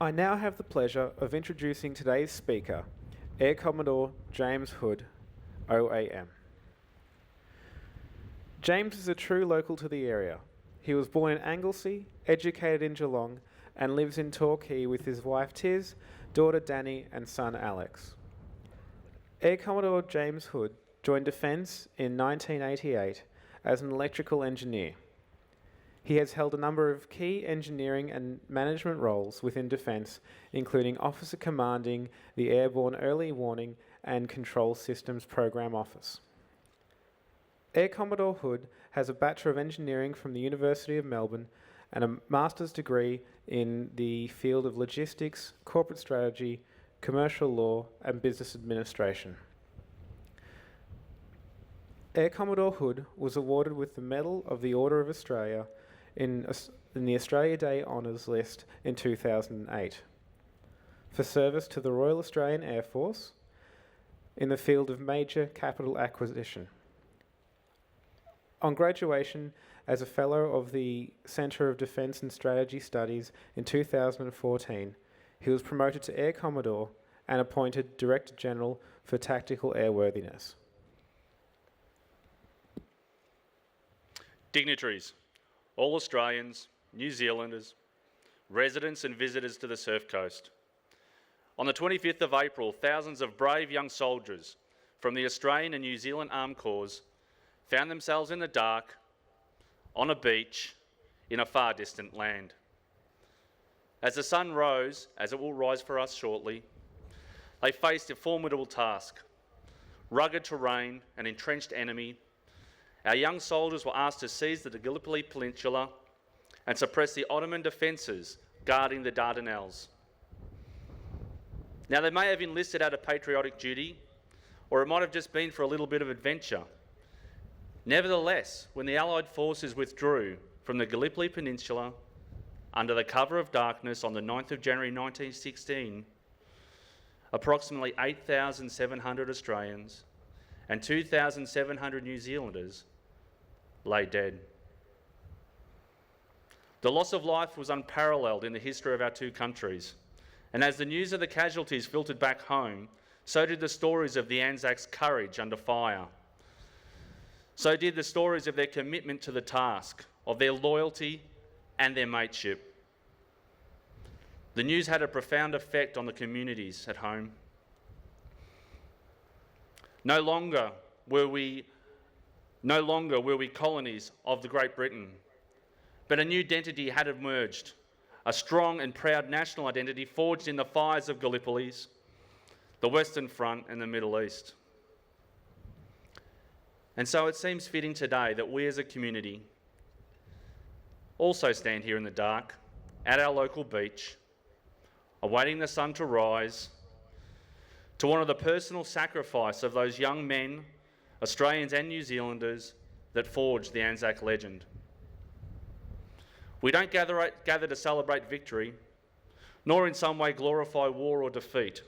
I now have the pleasure of introducing today's speaker, Air Commodore James Hood, OAM. James is a true local to the area. He was born in Anglesey, educated in Geelong, and lives in Torquay with his wife Tiz, daughter Danny, and son Alex. Air Commodore James Hood joined Defence in 1988 as an electrical engineer. He has held a number of key engineering and management roles within Defence, including Officer Commanding the Airborne Early Warning and Control Systems Program Office. Air Commodore Hood has a Bachelor of Engineering from the University of Melbourne and a Master's degree in the field of Logistics, Corporate Strategy, Commercial Law and Business Administration. Air Commodore Hood was awarded with the Medal of the Order of Australia in the Australia Day Honours List in 2008 for service to the Royal Australian Air Force in the field of major capital acquisition. On graduation as a Fellow of the Centre of Defence and Strategy Studies in 2014, he was promoted to Air Commodore and appointed Director General for Tactical Airworthiness. Dignitaries, all Australians, New Zealanders, residents and visitors to the Surf Coast. On the 25th of April, thousands of brave young soldiers from the Australian and New Zealand Armed Corps found themselves in the dark, on a beach, in a far distant land. As the sun rose, as it will rise for us shortly, they faced a formidable task. Rugged terrain, an entrenched enemy. Our young soldiers were asked to seize the Gallipoli Peninsula and suppress the Ottoman defences guarding the Dardanelles. Now, they may have enlisted out of patriotic duty, or it might have just been for a little bit of adventure. Nevertheless, when the Allied forces withdrew from the Gallipoli Peninsula under the cover of darkness on the 9th of January 1916, approximately 8,700 Australians and 2,700 New Zealanders lay dead. The loss of life was unparalleled in the history of our two countries, and as the news of the casualties filtered back home, so did the stories of the Anzac's courage under fire. So did the stories of their commitment to the task, of their loyalty and their mateship. The news had a profound effect on the communities at home. No longer were we colonies of the Great Britain, but a new identity had emerged, a strong and proud national identity forged in the fires of Gallipoli's, the Western Front and the Middle East. And so it seems fitting today that we as a community also stand here in the dark at our local beach, awaiting the sun to rise, to honour the personal sacrifice of those young men, Australians and New Zealanders, that forged the Anzac legend. We don't gather to celebrate victory, nor in some way glorify war or defeat.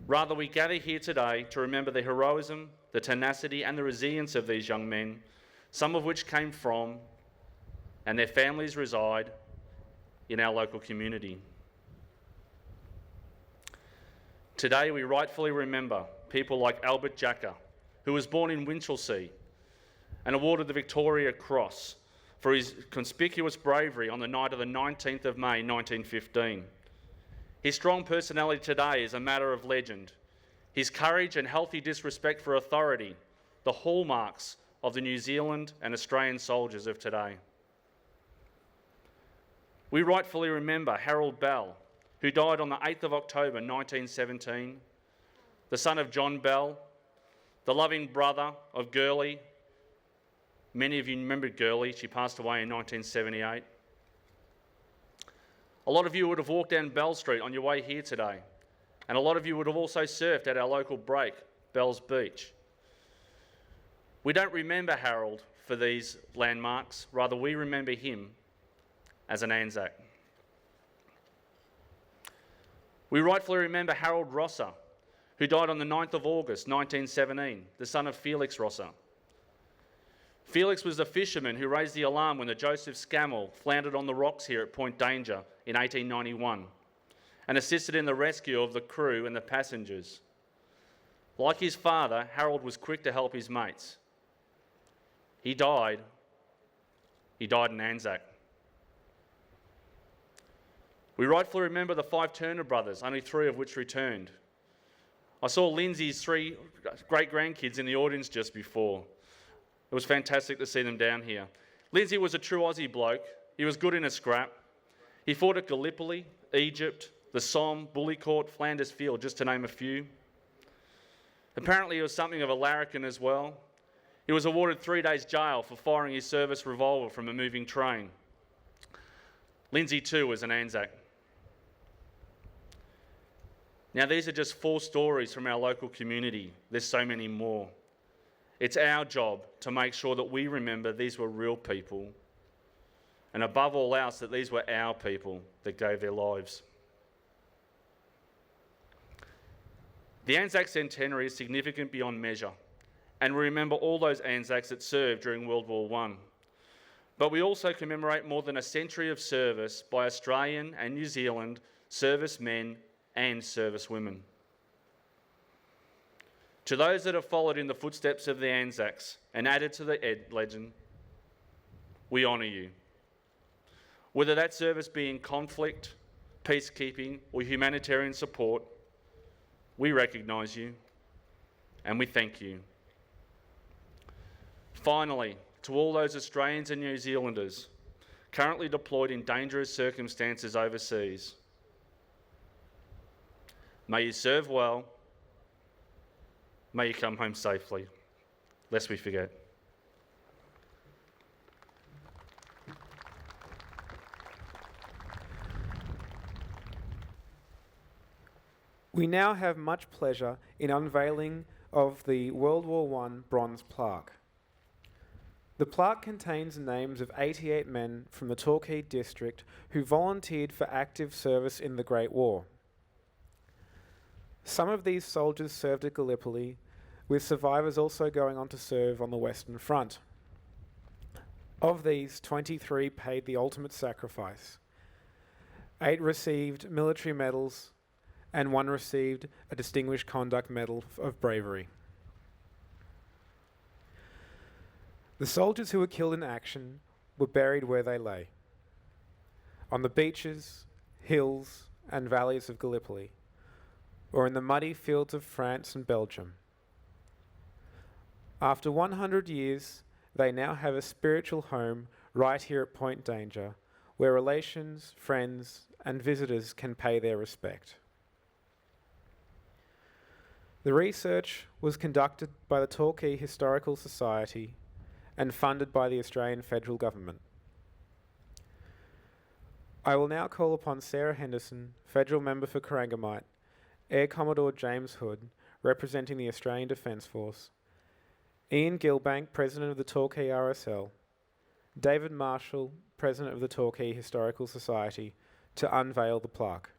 Rather, we gather here today to remember the heroism, the tenacity and the resilience of these young men, some of which came from and their families reside in our local community. Today we rightfully remember people like Albert Jacka, who was born in Winchelsea and awarded the Victoria Cross for his conspicuous bravery on the night of the 19th of May 1915. His strong personality today is a matter of legend. His courage and healthy disrespect for authority, the hallmarks of the New Zealand and Australian soldiers of today. We rightfully remember Harold Bell, who died on the 8th of October 1917, the son of John Bell, the loving brother of Gurley. Many of you remember Gurley, she passed away in 1978. A lot of you would have walked down Bell Street on your way here today, and a lot of you would have also surfed at our local break, Bell's Beach. We don't remember Harold for these landmarks, rather we remember him as an Anzac. We rightfully remember Harold Rosser, who died on the 9th of August 1917, the son of Felix Rosser. Felix was the fisherman who raised the alarm when the Joseph Scammell floundered on the rocks here at Point Danger in 1891 and assisted in the rescue of the crew and the passengers. Like his father, Harold was quick to help his mates. He died in Anzac. We rightfully remember the 5 Turner brothers, only 3 of which returned. I saw Lindsay's 3 great-grandkids in the audience just before. It was fantastic to see them down here. Lindsay was a true Aussie bloke. He was good in a scrap. He fought at Gallipoli, Egypt, the Somme, Bullecourt, Flanders Field, just to name a few. Apparently he was something of a larrikin as well. He was awarded 3 days jail for firing his service revolver from a moving train. Lindsay too was an Anzac. Now these are just 4 stories from our local community. There's so many more. It's our job to make sure that we remember these were real people, and above all else, that these were our people that gave their lives. The Anzac Centenary is significant beyond measure, and we remember all those Anzacs that served during World War I. But we also commemorate more than a century of service by Australian and New Zealand servicemen and servicewomen. To those that have followed in the footsteps of the Anzacs and added to the legend, we honour you. Whether that service be in conflict, peacekeeping, or humanitarian support, we recognise you and we thank you. Finally, to all those Australians and New Zealanders currently deployed in dangerous circumstances overseas, may you serve well. May you come home safely, lest we forget. We now have much pleasure in unveiling of the World War I bronze plaque. The plaque contains the names of 88 men from the Torquay district who volunteered for active service in the Great War. Some of these soldiers served at Gallipoli, with survivors also going on to serve on the Western Front. Of these, 23 paid the ultimate sacrifice. 8 received military medals, and 1 received a Distinguished Conduct Medal of Bravery. The soldiers who were killed in action were buried where they lay, on the beaches, hills, and valleys of Gallipoli, or in the muddy fields of France and Belgium. After 100 years, they now have a spiritual home right here at Point Danger, where relations, friends, and visitors can pay their respect. The research was conducted by the Torquay Historical Society and funded by the Australian Federal Government. I will now call upon Sarah Henderson, Federal Member for Corangamite, Air Commodore James Hood, representing the Australian Defence Force, Ian Gilbank, President of the Torquay RSL, David Marshall, President of the Torquay Historical Society, to unveil the plaque.